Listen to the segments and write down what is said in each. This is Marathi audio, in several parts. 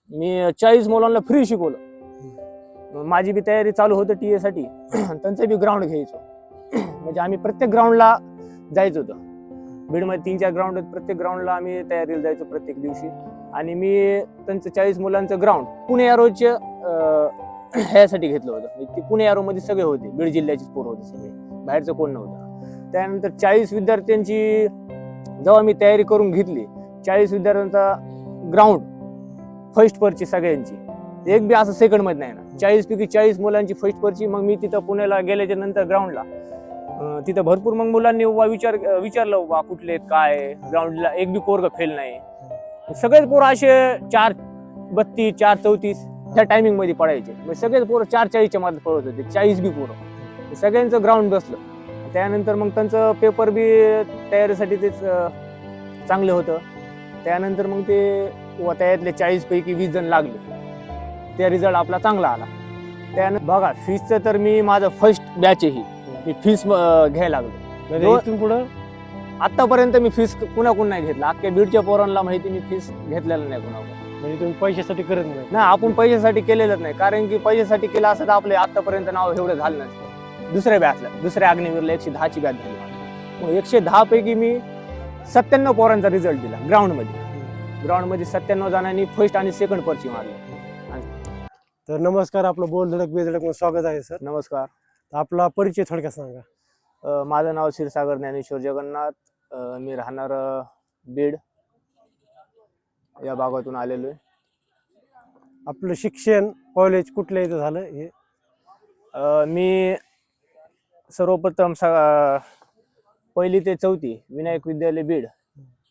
मी 40 मुलांना फ्री शिकवलं. माझी बी तयारी चालू होतं टीए साठी. त्यांचं बी ग्राउंड घ्यायचो. म्हणजे आम्ही प्रत्येक ग्राउंडला जायचं होतं. बीडमध्ये 3-4 ग्राउंड आहेत. प्रत्येक ग्राउंडला आम्ही तयारीला जायचो प्रत्येक दिवशी. आणि मी त्यांचं 40 मुलांचं ग्राउंड पुणे एरोच्या ह्यासाठी घेतलं होतं. ते पुणे एरोमध्ये सगळे होते, बीड जिल्ह्याचीच पोरं होते सगळे, बाहेरचं कोण नव्हतं. त्यानंतर 40 विद्यार्थ्यांची जेव्हा मी तयारी करून घेतली, 40 विद्यार्थ्यांचा ग्राउंड फर्स्ट पर्ची सगळ्यांची, एक बी असं सेकंड मध्ये नाही ना. 40 पैकी 40 मुलांची फर्स्ट पर्ची. मग मी तिथं पुण्याला गेल्याच्या नंतर ग्राउंडला तिथं भरपूर मग मुलांनी विचारलं बा कुठले काय ग्राउंडला, एक बी पोरग फेल नाही. सगळेच पोरं असे 4:32 4:34 त्या टायमिंग मध्ये पडायचे. सगळेच पोरं 4:40च्या मध्ये पडत होते, 40 बी पोरं. सगळ्यांचं ग्राउंड बसलं. त्यानंतर मग त्यांचं पेपर बी तयारीसाठी तेच चांगलं होतं. त्यानंतर मग ते त्यातले 40 पैकी 20 जण लागले. त्या रिझल्ट आपला चांगला आला. त्यानंतर बघा फीसचं तर मी माझं फर्स्ट बॅच आहे ही, मी फीस घ्यायला लागलो. इथून पुढं आतापर्यंत मी फीस कुणाकडून नाही घेतला. अख्ख्या बीडच्या पोरांना माहिती मी फीस घेतलेलं नाही कुणाकडून. म्हणजे तुम्ही पैशासाठी करत नाही ना, आपण पैशासाठी केलेलंच नाही. कारण की पैशासाठी केलं असं तर आपले आतापर्यंत नाव एवढं झालं नसतं. दुसऱ्या बॅचला, दुसऱ्या अग्निवीरला 110ची बॅच झाली. मग 110 पैकी मी 97 पोरांचा रिझल्ट दिला ग्राउंडमध्ये. ग्राउंडमध्ये 97 जणांनी फर्स्ट आणि सेकंड पर्ची मारली. तर नमस्कार, आपलं बोल धडक बेधडक मध्ये स्वागत आहे सर. नमस्कार. आपला परिचय थोडक्यात सांगा. माझं नाव क्षीरसागर ज्ञानेश्वर जगन्नाथ. मी राहणार बीड या भागातून आलेलो आहे. आपलं शिक्षण कॉलेज कुठल्या इथं झालं हे? मी सर्वप्रथम 1ली ते 4थी विनायक विद्यालय बीड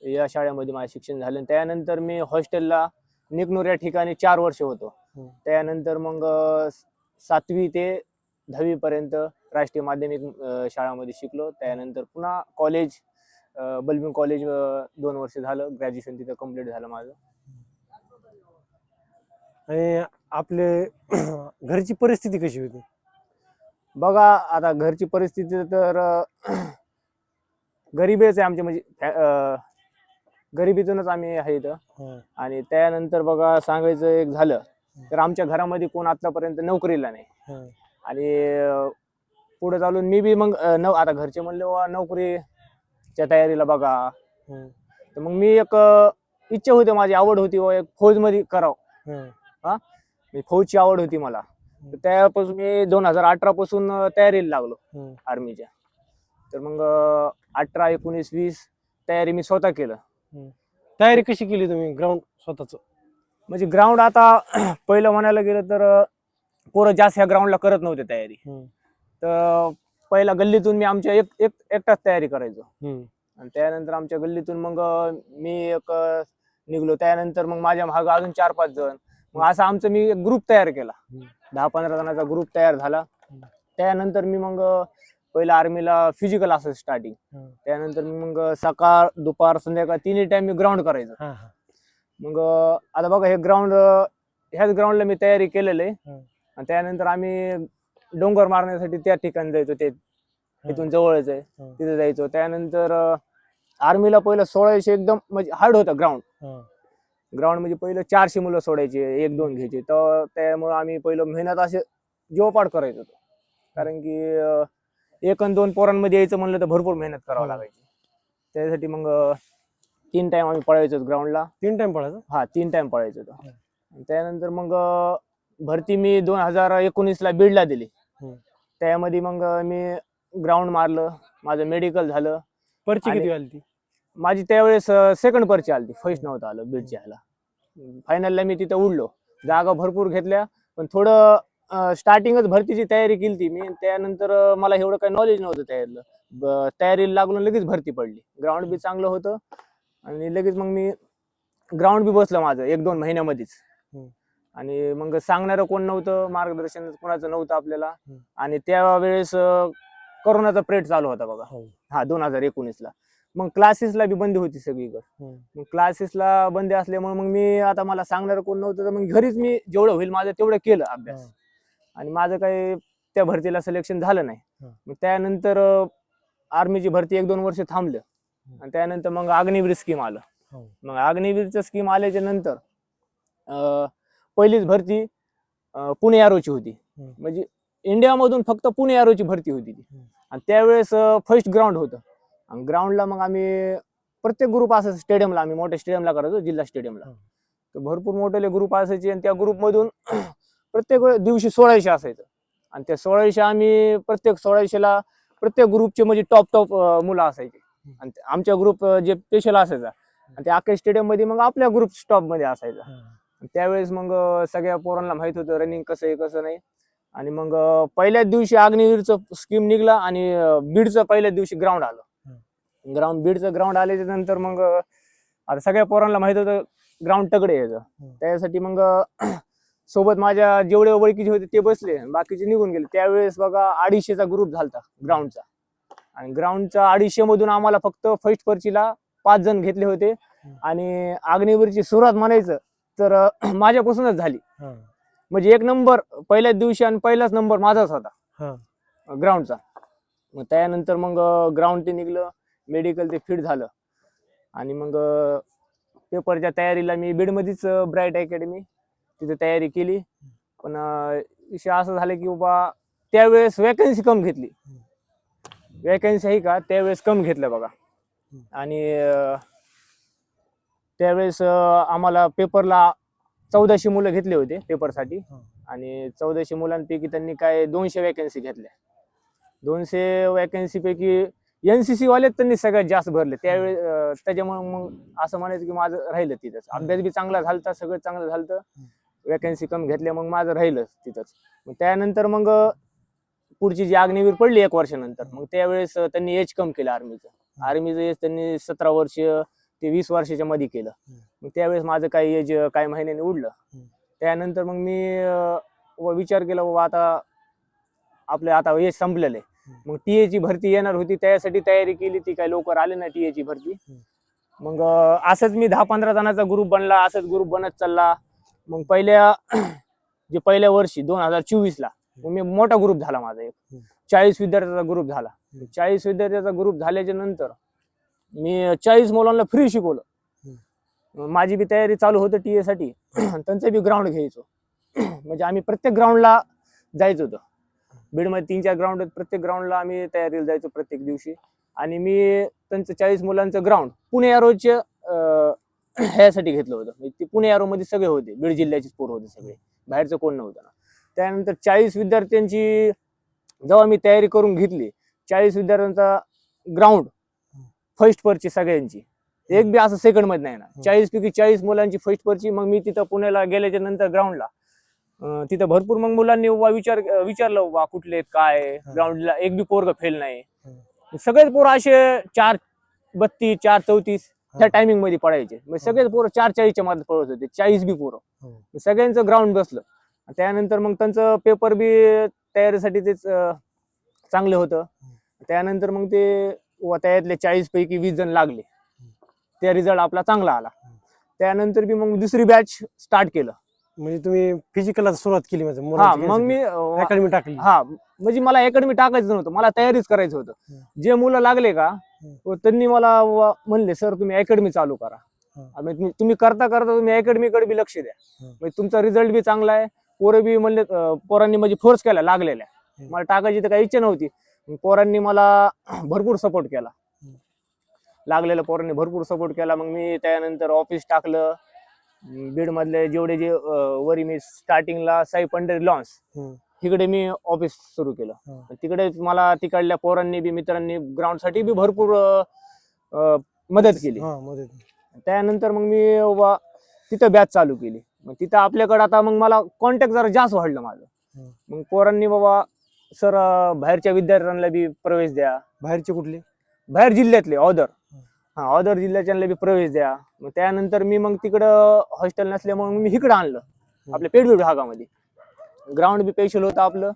या शाळेमध्ये माझं शिक्षण झालं. त्यानंतर मी हॉस्टेलला निकनूर या ठिकाणी 4 वर्ष होतो. त्यानंतर मग 7वी ते 10वी पर्यंत राष्ट्रीय माध्यमिक शाळामध्ये शिकलो. त्यानंतर पुन्हा कॉलेज बलबिंग कॉलेज 2 वर्ष झालं. ग्रॅज्युएशन तिथं कम्प्लीट झालं माझं. आणि आपले घरची परिस्थिती कशी होती? बघा आता घरची परिस्थिती तर गरिबीच आहे आमची. म्हणजे गरिबीतूनच आम्ही आहे इथं. आणि त्यानंतर बघा सांगायचं एक झालं तर आमच्या घरामध्ये कोण आतापर्यंत नोकरीला नाही. आणि पुढे चालून मी बी मग आता घरचे म्हणले नोकरीच्या तयारीला बघा. तर मग मी एक इच्छा होती, माझी आवड होती एक फौजमध्ये करावं. मी फौजची आवड होती मला. त्यापासून मी 2018 पासून तयारीला लागलो आर्मीच्या. तर मग 18, 19, 20 तयारी मी स्वतः केलं. तयारी कशी केली तुम्ही ग्राउंड स्वतःच? म्हणजे ग्राउंड आता पहिलं म्हणायला गेलं तर पोरं जास्त ह्या ग्राउंडला करत नव्हते तयारी. तर पहिला गल्लीतून मी आमच्या एकटाच तयारी करायचो. आणि त्यानंतर आमच्या गल्लीतून मग मी एक निघलो. त्यानंतर मग माझ्या मागं अजून 4-5 जण. मग असं आमचं मी एक ग्रुप तयार केला. 10-15 जणांचा ग्रुप तयार झाला. त्यानंतर मी मग पहिला आर्मीला फिजिकल असं स्टार्टिंग. त्यानंतर मग सकाळ दुपार संध्याकाळ 3 टाइम मी ग्राउंड करायचं. मग आता बघा हे ग्राउंड, ह्याच ग्राउंडला मी तयारी केलेलं आहे. आणि त्यानंतर आम्ही डोंगर मारण्यासाठी त्या ठिकाणी जायचो. ते इथून जवळच आहे, तिथे जायचो. त्यानंतर आर्मीला पहिलं सोडायचे एकदम म्हणजे हार्ड होतं ग्राउंड. ग्राउंड म्हणजे पहिलं 400 मुलं सोडायचे, 1-2 घ्यायचे. तर त्यामुळे आम्ही पहिलं मेहनत असे जीवपाड करायचो. कारण की 1 आणि 2 पोरांमध्ये यायचं म्हणलं तर भरपूर मेहनत करावं लागायची. त्यासाठी मग 3 टाइम आम्ही पळायचो ग्राउंडला. 3 टाइम पळायचं? हा, 3 टाइम पळायचो. त्यानंतर मग भरती मी 2019ला बीडला दिली. त्यामध्ये मग मी ग्राउंड मारलं, माझं मेडिकल झालं. पर्ची किती आली ती? माझी त्यावेळेस सेकंड पर्ची आली, फर्स्ट नव्हतं आलं बीडच्या ह्याला. फायनलला मी तिथं उडलो. जागा भरपूर घेतल्या, पण थोडं स्टार्टिंगच भरतीची तयारी केली ती मी. त्यानंतर मला एवढं काही नॉलेज नव्हतं त्यातलं. तयारीला लागून लगेच भरती पडली. ग्राउंड बी चांगलं होतं आणि लगेच मग मी ग्राउंड बी बसलं माझं 1-2 महिन्यामध्येच. आणि मग सांगणारं कोण नव्हतं, मार्गदर्शन कोणाचं नव्हतं आपल्याला. आणि त्यावेळेस कोरोनाचा पिरियड चालू होता बघा. हा, 2019ला. मग क्लासेसला बी बंदी होती सगळीकडे. मग क्लासेसला बंदी असल्यामुळे मग मी आता मला सांगणार कोण नव्हतं. तर मग घरीच मी जेवढं होईल माझं तेवढं केलं अभ्यास. आणि माझं काही त्या भरतीला सिलेक्शन झालं नाही. मग त्यानंतर आर्मीची भरती 1-2 वर्ष थांबलं. आणि त्यानंतर मग अग्निवीर स्कीम आलं. मग अग्निवीरचं स्कीम आल्याच्या नंतर पहिलीच भरती पुणे एरोची होती. हम्म. म्हणजे इंडियामधून फक्त पुणे एरोची भरती होती ती. हम्म. आणि त्यावेळेस फर्स्ट ग्राउंड होतं. आणि ग्राउंडला मग आम्ही प्रत्येक ग्रुप असं स्टेडियमला, आम्ही मोठ्या स्टेडियमला करायचो, जिल्हा स्टेडियमला. हम्म. तर भरपूर मोठे ग्रुप असायचे आणि त्या ग्रुपमधून प्रत्येक दिवशी 1600 असायचं. आणि त्या 1600 आम्ही प्रत्येक 1600ला प्रत्येक ग्रुपचे म्हणजे टॉप मुलं असायचे. आणि आमच्या ग्रुप जे स्पेशल असायचा आणि त्या अख्ख्या स्टेडियम मध्ये मग आपल्या ग्रुप स्टॉप मध्ये असायचा. त्यावेळेस मग सगळ्या पोरांना माहित होतं रनिंग कसं आहे कसं नाही. आणि मग पहिल्याच दिवशी अग्निवीरचं स्कीम निघला आणि बीडचं पहिल्याच दिवशी ग्राउंड आलं. बीडचं ग्राउंड आल्याच्या नंतर मग आता सगळ्या पोरांना माहित होतं ग्राउंड तगडे यायचं. त्यासाठी मग सोबत माझ्या जेवढे ओळखीचे होते ते बसले, बाकीचे निघून गेले. त्यावेळेस बघा 250चा ग्रुप झालता ग्राउंडचा. आणि ग्राउंडचा 250 मधून आम्हाला फक्त फर्स्ट पर्चीला 5 जण घेतले होते. आणि अग्निवीरची सुरुवात म्हणायचं तर माझ्यापासूनच झाली. म्हणजे 1 नंबर पहिल्याच दिवशी आणि पहिलाच नंबर माझाच होता ग्राउंडचा. मग त्यानंतर मग ग्राउंड ते निघलं, मेडिकल ते फिट झालं. आणि मग पेपरच्या तयारीला मी बीडमध्येच ब्राईट अकॅडमी तिथे तयारी केली. पण विषय असं झालं की बाबा त्यावेळेस वॅकन्सी कम घेतली. वॅकन्सी आहे का त्यावेळेस कम घेतलं बघा. आणि त्यावेळेस आम्हाला पेपरला 1400 मुलं घेतले होते पेपरसाठी. आणि 1400 मुलांपैकी त्यांनी काय 200 वॅकन्सी घेतल्या. 200 वॅकन्सी पैकी NCC वाले त्यांनी सगळ्यात जास्त भरले त्यावेळेस. त्याच्यामुळे मग असं म्हणायचं की माझं राहिलं तिथंच. अभ्यास बी चांगला झालता, सगळं चांगलं झालं. वॅकन्सी कमी घेतल्या मग माझं राहिलं तिथंच. मग त्यानंतर मग पुढची जी अग्निवीर पडली 1 वर्षानंतर, मग त्यावेळेस त्यांनी एज कम केलं आर्मीचं. आर्मीचं एज त्यांनी 17 वर्ष ते 20 वर्षाच्या मध्ये केलं. मग त्यावेळेस माझं काही एज काही महिन्यांनी उडलं. त्यानंतर मग मी विचार केला बाबा आता आपलं आता एज संपलेलं आहे. मग TA ची भरती येणार होती, त्यासाठी तयारी केली. ती काही लवकर आली नाही TA ची भरती. मग असंच मी 10-15 जणांचा ग्रुप बनला, असंच ग्रुप बनत चालला. मग पहिल्या वर्षी 2024ला मग मी मोठा ग्रुप झाला माझा एक 40 विद्यार्थ्याचा ग्रुप झाला. 40 विद्यार्थ्याचा ग्रुप झाल्याच्या नंतर मी 40 मुलांना फ्री शिकवलं. माझी बी तयारी चालू होती TA साठी. त्यांचं बी ग्राउंड घ्यायचो. म्हणजे आम्ही प्रत्येक ग्राउंडला जायचं होतं. बीडमध्ये 3-4 ग्राउंड आहेत, प्रत्येक ग्राउंडला आम्ही तयारीला जायचो प्रत्येक दिवशी. आणि मी त्यांचं 40 मुलांचं ग्राउंड पुणे एरोच्या ह्यासाठी घेतलं होतं. म्हणजे ते पुणे एरो मध्ये सगळे होते, बीड जिल्ह्याचेच पोर होते सगळे, बाहेरचं कोण नव्हतं ना. त्यानंतर 40 विद्यार्थ्यांची जेव्हा मी तयारी करून घेतली, 40 विद्यार्थ्यांचा ग्राउंड फर्स्ट पर्ची सगळ्यांची, एक बी असं सेकंड मध्ये नाही ना. 40 पैकी 40 मुलांची फर्स्ट पर्ची. मग मी तिथं पुण्याला गेल्याच्या नंतर ग्राउंडला तिथं भरपूर मग मुलांनी विचारलं बा कुठले काय ग्राउंडला, एक बी पोरग फेल नाही. सगळेच पोरं असे 4:32 4:34 ह्या टायमिंग मध्ये पडायचे. मग सगळेच पोरं 4:40च्या मध्ये पळत होते, 40 बी पोरं. सगळ्यांचं ग्राउंड बसलं. त्यानंतर मग त्यांचं पेपर बी तयारीसाठी तेच चांगलं होतं. त्यानंतर मग ते त्यातले 40 पैकी 20 जण लागले. त्या रिझल्ट आपला चांगला आला. त्यानंतर बी मग दुसरी बॅच स्टार्ट केलं. म्हणजे तुम्ही फिजिकलला सुरुवात केली म्हणजे मग मी अकॅडमी टाकली. म्हणजे मला अकॅडमी टाकायचं नव्हतं, मला तयारीच करायचं होतं. जे मुलं लागले का त्यांनी मला म्हणले सर तुम्ही अकॅडमी चालू करा. तुम्ही करता तुम्ही अकॅडमीकडे बी लक्ष द्या, म्हणजे तुमचा रिझल्ट बी चांगला आहे. पोरं बी म्हणले, पोरांनी म्हणजे फोर्स केला लागलेल्या. मला टाकायची तर काही इच्छा नव्हती. पोरांनी मला भरपूर सपोर्ट केला, लागलेल्या पोरांनी भरपूर सपोर्ट केला. मग मी त्यानंतर ऑफिस टाकलं. बीड मधले जेवढे जे वरी मी स्टार्टिंगला साई पंढरी लॉन्स तिकडे मी ऑफिस सुरू केलं. तिकडे मला तिकडल्या पोरांनी बी मित्रांनी ग्राउंड साठी बी भरपूर मदत केली. त्यानंतर मग मी तिथं बॅच चालू केली. मग तिथं आपल्याकडे आता मग मला कॉन्टॅक्ट जरा जास्त वाढलं माझं. मग पोरांनी बाबा सर बाहेरच्या विद्यार्थ्यांना बी प्रवेश द्या. बाहेरचे कुठले? बाहेर जिल्ह्यातले ऑदर जिल्ह्याच्या बी प्रवेश द्या. मग त्यानंतर मी मग तिकडं हॉस्टेल नसल्यामुळे मी इकडं आणलं आपल्या पेडबीड भागामध्ये. ग्राउंड बी स्पेशल होतं आपलं.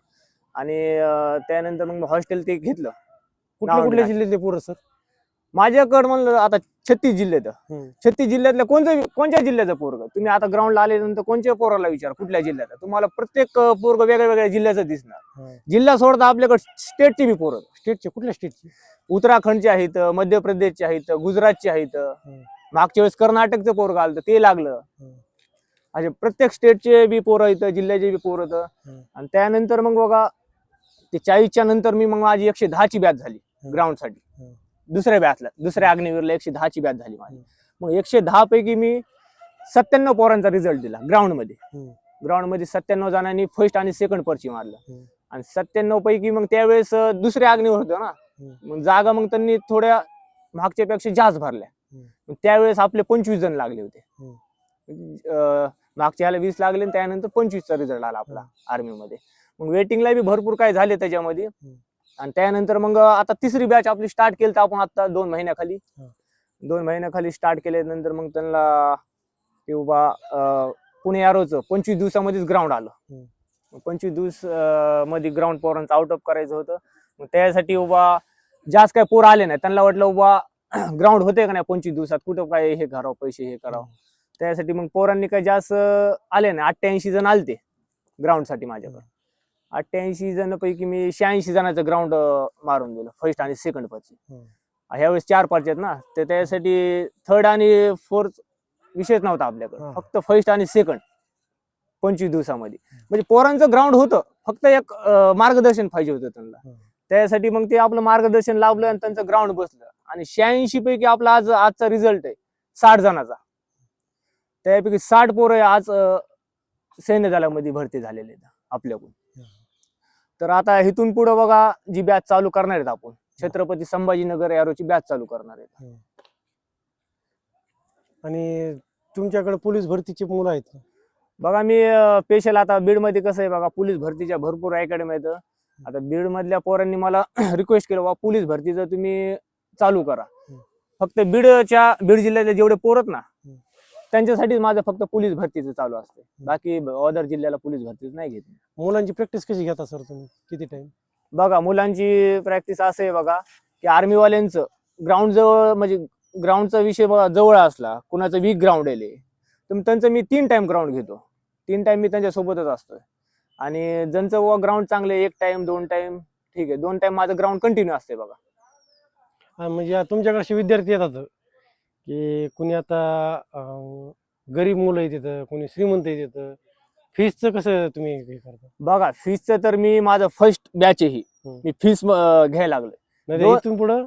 आणि त्यानंतर मग हॉस्टेल ते घेतलं. कुठल्या जिल्ह्यातले पोरं सर? माझ्याकडं म्हणलं आता 36 जिल्ह्यात. 36 जिल्ह्यातल्या कोणत्या जिल्ह्याचं पोरग तुम्ही आता ग्राउंडला आल्यानंतर कोणत्या पोराला विचार कुठल्या जिल्ह्यात, तुम्हाला प्रत्येक पोरग वेगळ्या जिल्ह्याचं दिसणार. जिल्हा सोडता आपल्याकडे स्टेटची बी पोरं. स्टेटचे कुठल्या स्टेटचे? उत्तराखंडचे आहेत, मध्य प्रदेशचे आहेत, गुजरातचे आहेत. मागच्या वेळेस कर्नाटकचं पोरग आलं ते लागलं. असे प्रत्येक स्टेटचे बी पोरं इथं, जिल्ह्याचे बी पोरं इथं. हम्म. आणि त्यानंतर मग बघा ते 40च्या नंतर मी मग माझी 110ची बॅच झाली ग्राउंडसाठी. हम्म. दुसऱ्या अग्निवीरला 110ची बॅच झाली माझी. मग 110 पैकी मी 97 पोरांचा रिझल्ट दिला ग्राउंडमध्ये. हम्म. ग्राउंडमध्ये 97 जणांनी फर्स्ट आणि सेकंड पर्ची मारलं. हम्म. आणि 97 पैकी मग त्यावेळेस दुसऱ्या अग्निवर होतो ना, मग जागा मग त्यांनी थोड्या मागच्या पेक्षा जास्त भरल्या. मग त्यावेळेस आपले 25 जण लागले होते. मागच्या ह्याला 20 लागले आणि त्यानंतर 25चा रिझल्ट आला आपला आर्मीमध्ये. मग वेटिंगला बी भरपूर काय झाले त्याच्यामध्ये. आणि त्यानंतर मग आता तिसरी बॅच आपली स्टार्ट केली तर आपण आता 2 महिन्याखाली स्टार्ट केल्यानंतर मग त्यांना ते उभा पुणे एरोचं 25 दिवसामध्येच ग्राउंड आलं. 25 दिवस मध्ये ग्राउंड पोरांचं आउट ऑफ करायचं होतं. मग त्यासाठी उभा जास्त काय पोरं आले नाही, त्यांना वाटलं उभा ग्राउंड होते का नाही 25 दिवसात, कुठं काय हे करावं, पैसे हे करावं. त्यासाठी मग पोरांनी काय जास्त आले नाही. 88 जण आलते ग्राउंडसाठी माझ्याकडे. 88 जण पैकी मी 86 जणांचं ग्राउंड मारून दिलं, फर्स्ट आणि सेकंड पर्ची. ह्यावेळेस 4 पर्ची आहेत ना, तर त्यासाठी थर्ड आणि फोर्थ विषयच नव्हता आपल्याकडे, फक्त फर्स्ट आणि सेकंड 25 दिवसामध्ये. म्हणजे पोरांचं ग्राउंड होतं, फक्त एक मार्गदर्शन पाहिजे होतं त्यांना. त्यासाठी मग ते आपलं मार्गदर्शन लाभलं आणि त्यांचं ग्राउंड बसलं. आणि 86 पैकी आपला आजचा रिझल्ट आहे 60 जणांचा. त्यापैकी 60 पोरं आज सैन्य दलामध्ये भरती झालेले आहेत आपल्याकडून. तर आता इथून पुढे बघा जी बॅच चालू करणार आहेत आपण, छत्रपती संभाजीनगर एरोची बॅच चालू करणार आहेत. आणि तुमच्याकडे पोलीस भरतीची मुलं आहेत का? बघा मी स्पेशल आता बीडमध्ये कसं आहे बघा, पोलीस भरतीच्या भरपूर अकॅडमी आहेत. आता बीड मधल्या पोरांनी मला रिक्वेस्ट केलं, बा पोलीस भरतीचं तुम्ही चालू करा. फक्त बीड जिल्ह्यातले जेवढे पोरत ना त्यांच्यासाठीच माझं फक्त पोलीस भरतीचं चालू असते. बाकी अदर जिल्ह्याला पोलीस भरतीच नाही घेत. मुलांची प्रॅक्टिस कशी घेता सर तुम्ही, किती टाइम? बघा मुलांची प्रॅक्टिस असं आहे बघा की आर्मीवाल्यांचं ग्राउंड जवळ, म्हणजे ग्राउंडचा विषय बघा जवळ असला, कुणाचं वीक ग्राउंड आहे तर त्यांचं मी 3 टाइम ग्राउंड घेतो. 3 टाइम मी त्यांच्या सोबतच असतोय. आणि ज्यांचं ग्राउंड चांगले 1 टाइम 2 टाइम ठीक आहे, 2 टाइम माझं ग्राउंड कंटिन्यू असते बघा. म्हणजे तुमच्याकडे असे विद्यार्थी येतात की कुणी आता गरीब मुलं आहेत तिथं, कुणी श्रीमंत आहे तिथं, फीसचं कसं तुम्ही हे करता? बघा फीसचं तर मी माझं फर्स्ट बॅच आहे ही, मी फीस घ्यायला लागलोय. नाही इथून पुढं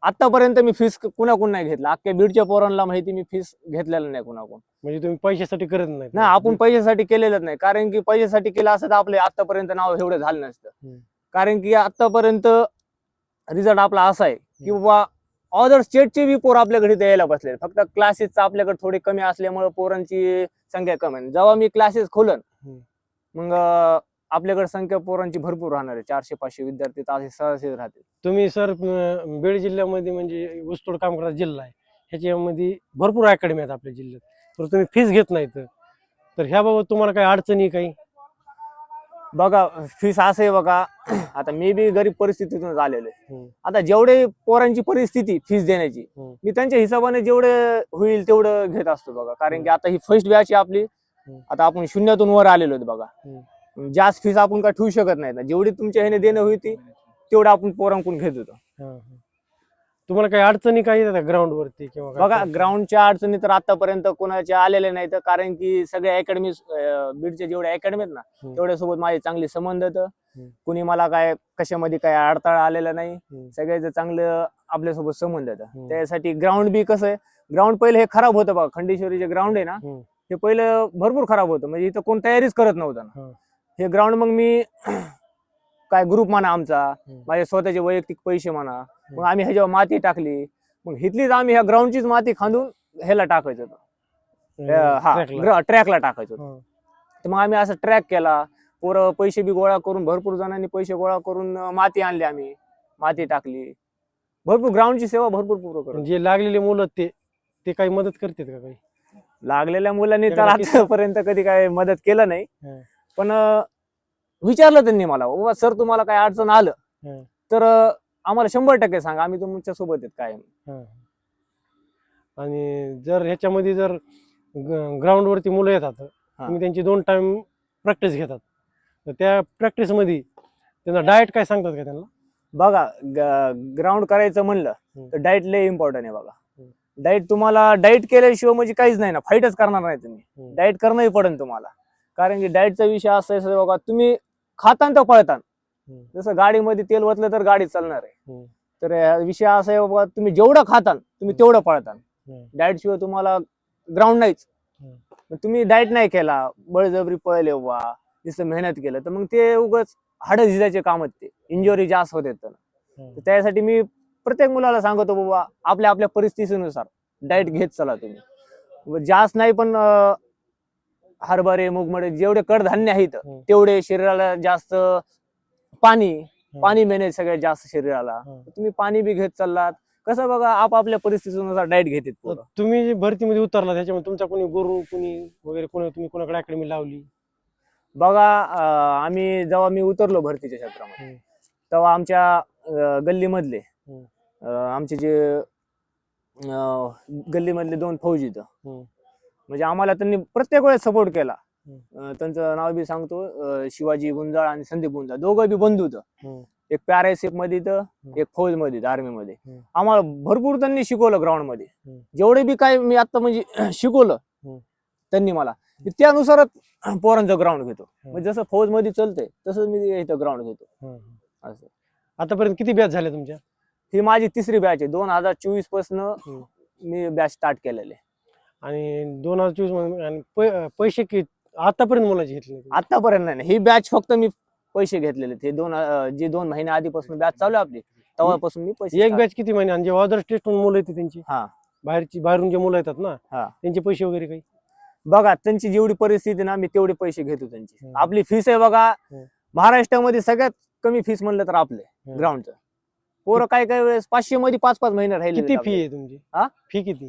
आतापर्यंत मी फीस कुणाकडून नाही घेतला. अख्ख्या बीडच्या पोरांना माहिती मी फीस घेतलेलं नाही कुणाकडून. म्हणजे तुम्ही पैशासाठी करत नाही? नाही, आपण पैशासाठी केलेलंच नाही. कारण की पैशासाठी केलं असं तर आपले आतापर्यंत नाव एवढं झालं नसतं. कारण की आतापर्यंत रिझल्ट आपला असा आहे की बाबा अदर स्टेटचे बी पोरं आपल्याकडे यायला बसले. फक्त क्लासेसचं आपल्याकडे थोडे कमी असल्यामुळे पोरांची संख्या कमी आहे. जेव्हा मी क्लासेस खोलन मग आपल्याकडे संख्या पोरांची भरपूर राहणार आहे. 400-500 विद्यार्थी तर सहज राहतील. तुम्ही सर बीड जिल्ह्यामध्ये म्हणजे ऊसतोड काम करता जिल्हा आहे, ह्याच्यामध्ये भरपूर अकॅडमी आहेत आपल्या जिल्ह्यात, तर तुम्ही फीस घेत नाही तर ह्याबाबत तुम्हाला काही अडचणी काही? बघा फीस असं आहे बघा, आता मी बी गरीब परिस्थितीतून आलेलो आहे. आता जेवढे पोरांची परिस्थिती फीस देण्याची, मी त्यांच्या हिशोबाने जेवढे होईल तेवढं घेत असतो बघा. कारण की आता ही फर्स्ट बॅच आहे आपली. आता आपण शून्यातून वर आलेलो आहेत बघा. जास्त फीस आपण काय ठेवू शकत नाही ना. जेवढी तुमच्या ह्याने देणं होती तेवढं आपण पोरांकडून घेत होतो. तुम्हाला काही अडचणी काही येतात ग्राउंड वरती किंवा बघा ग्राउंडच्या अडचणी तर आतापर्यंत कोणाच्या आलेल्या नाहीत. कारण की सगळ्या अकॅडमी, बीडच्या जेवढ्या अकॅडमी आहेत ना तेवढ्यासोबत माझे चांगले संबंध आहेत. कुणी मला काय कशामध्ये काय अडथळा आलेला नाही. सगळ्याचं चांगलं आपल्यासोबत संबंध आहेत. त्यासाठी ग्राउंड बी कसं आहे, ग्राउंड पहिले हे खराब होतं बघा. खंडेश्वरी जे ग्राउंड आहे ना हे पहिलं भरपूर खराब होतं. म्हणजे इथं कोण तयारीच करत नव्हतं ना. हे ग्राउंड मग मी काय ग्रुप म्हणा आमचा, माझे स्वतःचे वैयक्तिक पैसे म्हणा, मग आम्ही ह्याच्यावर माती टाकली. मग हिथलीच आम्ही ह्या ग्राउंडचीच माती खांदून ह्याला टाकायचं होतं, ट्रॅकला टाकायचं होतं. तर मग आम्ही असं ट्रॅक केला. पोरं पैसे बी गोळा करून, भरपूर जणांनी पैसे गोळा करून माती आणली, आम्ही माती टाकली. भरपूर ग्राउंडची सेवा भरपूर पूर्ण. जे लागलेले मुलं ते काही मदत करतात का? काही लागलेल्या मुलांनी तर आतापर्यंत कधी काय मदत केलं नाही. पण विचारलं त्यांनी मला, बाबा सर तुम्हाला काय अडचण आलं तर आम्हाला 100% सांगा, आम्ही तुमच्या सोबत आहेत काय. आणि जर ह्याच्यामध्ये जर ग्राउंड वरती मुलं येतात, तुम्ही त्यांची 2 टाइम प्रॅक्टिस घेतात, तर त्या प्रॅक्टिस मध्ये त्यांना डाएट काय सांगतात का त्यांना? बघा ग्राउंड करायचं म्हणलं तर डाएट लय इम्पॉर्टंट आहे बघा. डाएट तुम्हाला डाएट केल्याशिवाय म्हणजे काहीच नाही ना, फाईटच करणार नाही तुम्ही. हम्म. डाएट करणंही पडेल तुम्हाला, कारण की डाएटचा विषय असा आहे बघा, तुम्ही खातान तर पळतान. जसं गाडीमध्ये तेल ओतलं तर गाडी चालणार आहे. तर विषय असा आहे बाबा, तुम्ही जेवढं खातान तुम्ही तेवढं पळतान. डाएट शिवाय तुम्हाला ग्राउंड नाहीच. तुम्ही डाएट नाही केला, बळजबरी पळले बाबा, नुसतं मेहनत केलं, तर मग ते उगाच हाडं झिजायचे कामच, ते इंजुरी जास्त होत येतं. तर त्यासाठी मी प्रत्येक मुलाला सांगतो बाबा, आपल्या आपल्या परिस्थितीनुसार डाएट घेत चला तुम्ही. जास्त नाही पण हरभरे मुगमडे जेवढे कडधान्य आहेत तेवढे शरीराला जास्त पाणी मेहनत सगळ्यात जास्त शरीराला. तुम्ही पाणी बी घेत चाललात, कसं बघा आपापल्या परिस्थितीनुसार डाएट घेतात पोरं. तुम्ही जे भरतीमध्ये उतरला त्याच्यामध्ये तुमचा कोणी गुरु कोणी वगैरे तुम्ही कोणाकडे अकॅडमी लावली? बघा जेव्हा मी उतरलो भरतीच्या क्षेत्रामध्ये, तेव्हा आमच्या गल्लीमधले आमचे जे गल्लीमधले 2 फौजी म्हणजे आम्हाला त्यांनी प्रत्येक वेळेस सपोर्ट केला. त्यांचं नाव बी सांगतो, शिवाजी गुंजाळ आणि संदीप गुंजाळ, दोघं बी बंधू होतं. एक पॅराएसएफ मध्ये तर एक फौज मध्ये, आर्मी मध्ये. आम्हाला भरपूर त्यांनी शिकवलं ग्राउंड मध्ये. जेवढे बी काय मी आता म्हणजे शिकवलं त्यांनी मला, त्यानुसारच पोरांचं ग्राउंड घेतो. म्हणजे जसं फौज मध्ये चालतंय तसं मी इथं ग्राउंड घेतो. असं आतापर्यंत किती बॅच झाल्या तुमच्या? ही माझी 3री बॅच आहे. 2024 पासून मी बॅच स्टार्ट केलेले. आणि 2024 पैसे आतापर्यंत मुलाचे घेतले? आतापर्यंत नाही, ही बॅच फक्त मी पैसे घेतलेले. हे 2 महिने आधीपासून बॅच चालू आहे आपली, तेव्हापासून मी पैसे. एक बॅच किती महिने? आणि जे अदर स्टेटहून मुलं येते त्यांची, बाहेरून जे मुलं येतात ना, त्यांचे पैसे वगैरे काही? बघा त्यांची जेवढी परिस्थिती ना, मी तेवढे पैसे घेतो त्यांची. आपली फीस आहे बघा, महाराष्ट्रामध्ये सगळ्यात कमी फीस म्हणलं तर आपले ग्राउंडचं. पोरं काय वेळेस 500 मध्ये 5-5 महिने राहिले. किती फी आहे तुमची? फी किती?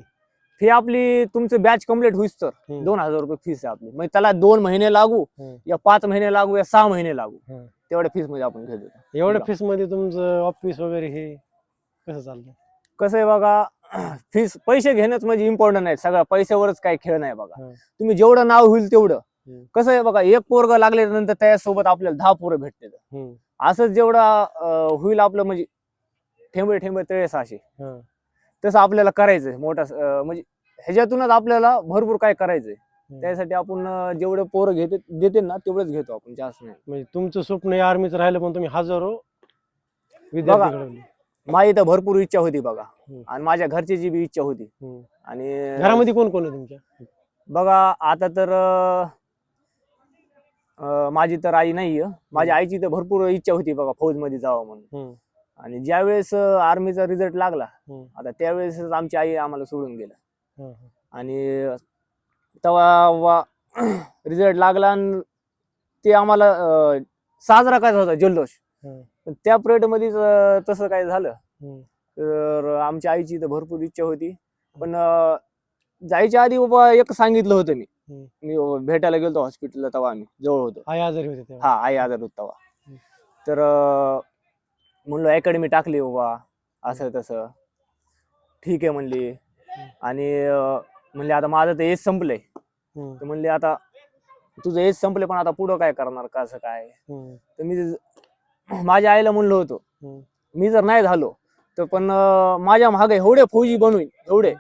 फी आपली तुमचं बॅच कम्प्लीट होईस तर 2000 रुपये फीस आहे आपली. मग त्याला 2 महिने लागू या 5 महिने लागू या 6 महिने लागू, तेवढ्या फीस मध्ये आपण घेतो. एवढ्या फीस मध्ये तुमचं ऑफिस वगैरे हे कसं चालतं? कसं आहे बघा, फीस पैसे घेणंच म्हणजे इम्पॉर्टंट नाही, सगळं पैशावरच काही खेळ नाही बघा. तुम्ही जेवढं नाव होईल तेवढं. कसं आहे बघा, एक पोरग लागल्यानंतर त्याच्यासोबत आपल्याला 10 पोरं भेटते. असंच जेवढं होईल आपलं म्हणजे ठेंबे ठेंबे तळे साचे, तसं आपल्याला करायचंय मोठा. म्हणजे ह्याच्यातूनच आपल्याला भरपूर काय करायचंय. त्यासाठी आपण जेवढे पोरं देते ना तेवढंच घेतो आपण, जास्त नाही. म्हणजे तुमचं स्वप्न आर्मीचं राहिलं, पण तुम्ही हजारो विद्यार्थी घडवले. माझी तर भरपूर इच्छा होती बघा, आणि माझ्या घरची बी इच्छा होती. आणि घरामध्ये कोण कोण आहे तुमच्या? बघा आता तर माझी तर आई नाहीये. माझ्या आईची तर भरपूर इच्छा होती बघा फौज मध्ये जावं म्हणून. आणि ज्यावेळेस आर्मीचा रिझल्ट लागला आता, त्यावेळेस आमची आई आम्हाला सोडून गेलं. आणि तेव्हा रिझल्ट लागला आणि ते आम्हाला साजरा करायचा होता जल्लोष. त्या पिरियड मध्ये तसं काय झालं. तर आमच्या आईची तर भरपूर इच्छा होती, पण जायच्या आधी बाबा एक सांगितलं होतं मी भेटायला गेलो हॉस्पिटलला. तेव्हा आम्ही जवळ होतो. आई आजारी होते? हा, आई आजारी होती तेव्हा. तर म्हणलो अकॅडमी टाकली बाबा, असं तसं. ठीक आहे म्हणली. आणि म्हणले आता माझं तर एज संपलंय. तर म्हणले आता तुझं एज संपले, पण आता पुढं काय करणार, कसं काय. तर मी माझ्या आईला म्हणलो होतो, मी जर नाही झालो तर पण माझ्या मागे एवढे फौजी बनवीन, एवढे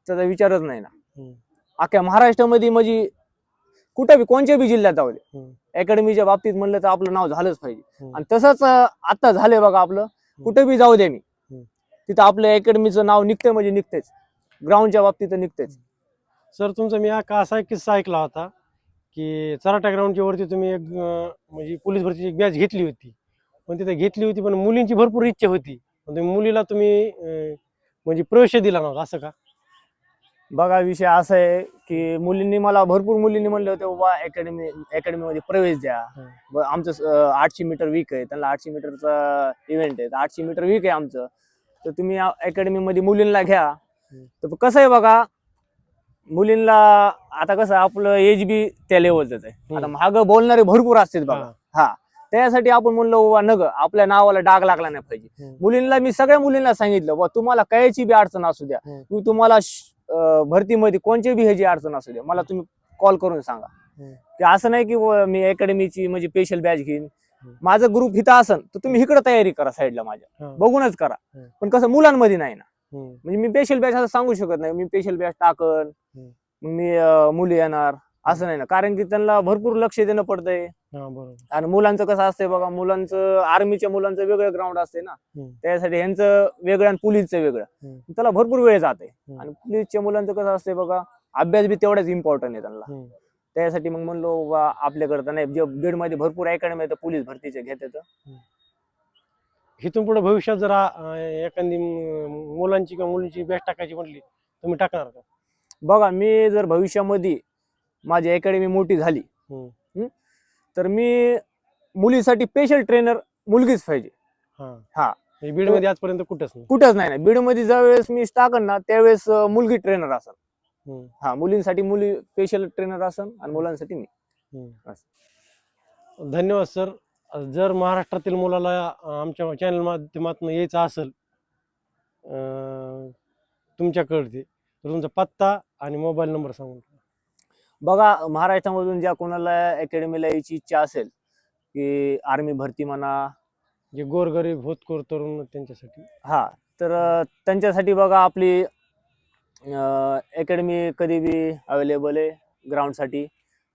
त्याचा विचारच नाही ना. अख्ख्या महाराष्ट्रामध्ये म्हणजे कुठे बी कोणत्या बी जिल्ह्यात जाऊ दे, अकॅडमीच्या बाबतीत म्हणलं तर आपलं नाव झालंच पाहिजे. आणि तसंच आता झालंय बघा आपलं. कुठे बी जाऊ दे मी, तिथं आपल्या अकॅडमीचं नाव निघतंय म्हणजे निघतेच, ग्राउंडच्या बाबतीत निघतेच. सर तुमचा मी असा एक किस्सा ऐकला होता की चराठा ग्राउंडच्या वरती तुम्ही एक म्हणजे पोलीस भरतीची एक बॅच घेतली होती. पण तिथे घेतली होती, पण मुलींची भरपूर इच्छा होती, पण तुम्ही मुलीला म्हणजे प्रवेश दिला नव्हता, असं का? बघा विषय असा आहे की भरपूर मुलींनी म्हणले होते बाबा अकॅडमी मध्ये प्रवेश द्या. आमचं 800 मीटर वीक आहे, त्यांना 800 मीटरचा इव्हेंट आहे, 800 मीटर वीक आहे आमचं, तर तुम्ही अकॅडमी मध्ये मुलींना घ्या. तर कसं आहे बघा, मुलींना आता कसं आपलं एज बी त्या लेवलच आहे. आता मागं बोलणारे भरपूर असतात बघा. हा, त्यासाठी आपण म्हणलो बाबा नग, आपल्या नावाला डाग लागला नाही पाहिजे. मुलींना मी सगळ्या मुलींना सांगितलं बाबा, तुम्हाला कायची बी अडचण असू द्या, मी तुम्हाला भरतीमध्ये कोणची बी ह्याची अडचण असू द्या, मला तुम्ही कॉल करून सांगा. की असं नाही की मी अकॅडमीची म्हणजे स्पेशल बॅच घेईन. माझा ग्रुप इथं असन तर तुम्ही इकडे तयारी करा, साईडला माझ्या बघूनच करा. पण कसं मुलांमध्ये नाही ना, म्हणजे मी स्पेशल बॅच असं सांगू शकत नाही, मी स्पेशल बॅच टाकन मग मी मुली येणार असं नाही ना, कारण की त्यांना भरपूर लक्ष देणं पडतंय. बरोबर. आणि मुलांचं कसं असतंय बघा, मुलांचं आर्मीच्या मुलांचं वेगळं ग्राउंड असते ना, त्यासाठी ह्यांचं वेगळं आणि पोलीसचं वेगळं, त्याला भरपूर वेळ जाते. आणि पोलीसच्या मुलांचं कसं असतंय बघा, अभ्यास बी तेवढाच इम्पॉर्टंट आहे त्यांना. त्यासाठी मग म्हणलो आपल्याकडं नाही, जे बीड मध्ये भरपूर अकॅडमी आहेत पोलीस भरतीचे घेतात. इथून पुढे भविष्यात जर एखादी मुलांची किंवा मुलींची बॅच टाकायची म्हटली तुम्ही टाकणार का? बघा, मी जर भविष्यामध्ये माझी अकॅडमी मोठी झाली तर मी मुलीसाठी स्पेशल ट्रेनर मुलगीच पाहिजे. हा, बीड मध्ये आजपर्यंत कुठंच नाही. बीड मध्ये ज्यावेळेस मी टाकन ना त्यावेळेस मुलगी ट्रेनर असेल. हा, मुलींसाठी मुली स्पेशल ट्रेनर असेल आणि मुलांसाठी मी. धन्यवाद सर. जर महाराष्ट्रातील मुलाला आमच्या चॅनल माध्यमातून यायचं असेल तुमच्याकडे, तर तुमचा पत्ता आणि मोबाईल नंबर सांगून. बघा, महाराष्ट्रामधून ज्या कोणाला अकॅडमीला यायची इच्छा असेल, की आर्मी भरती म्हणा, जे गोरगरीब होतकरू तरुण त्यांच्यासाठी, हा, तर त्यांच्यासाठी बघा आपली अकॅडमी कधी बी अवेलेबल आहे ग्राउंडसाठी.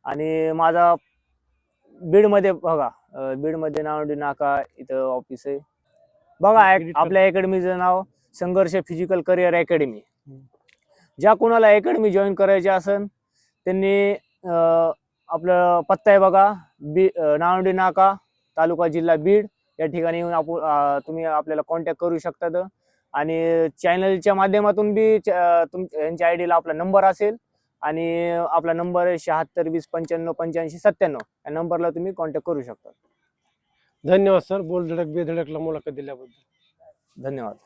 आणि माझा बीडमध्ये बघा, बीडमध्ये नावंडी नाका इथं ऑफिस आहे बघा. आपल्या अकॅडमीचं नाव संघर्ष फिजिकल करिअर अकॅडमी. ज्या कोणाला अकॅडमी जॉईन करायची असेल त्यांनी आपलं पत्ता आहे बघा, नावंडी नाका, तालुका जिल्हा बीड, या ठिकाणी येऊन तुम्ही आपल्याला कॉन्टॅक्ट करू शकतात. आणि चॅनलच्या माध्यमातून बी यांच्या आय डीला आपला नंबर असेल आणि आपला नंबर आहे 76 20 95 85 97. या नंबरला तुम्ही कॉन्टॅक्ट करू शकता. धन्यवाद सर, बोल धडक बेधडकला मुलाखत दिल्याबद्दल. धन्यवाद.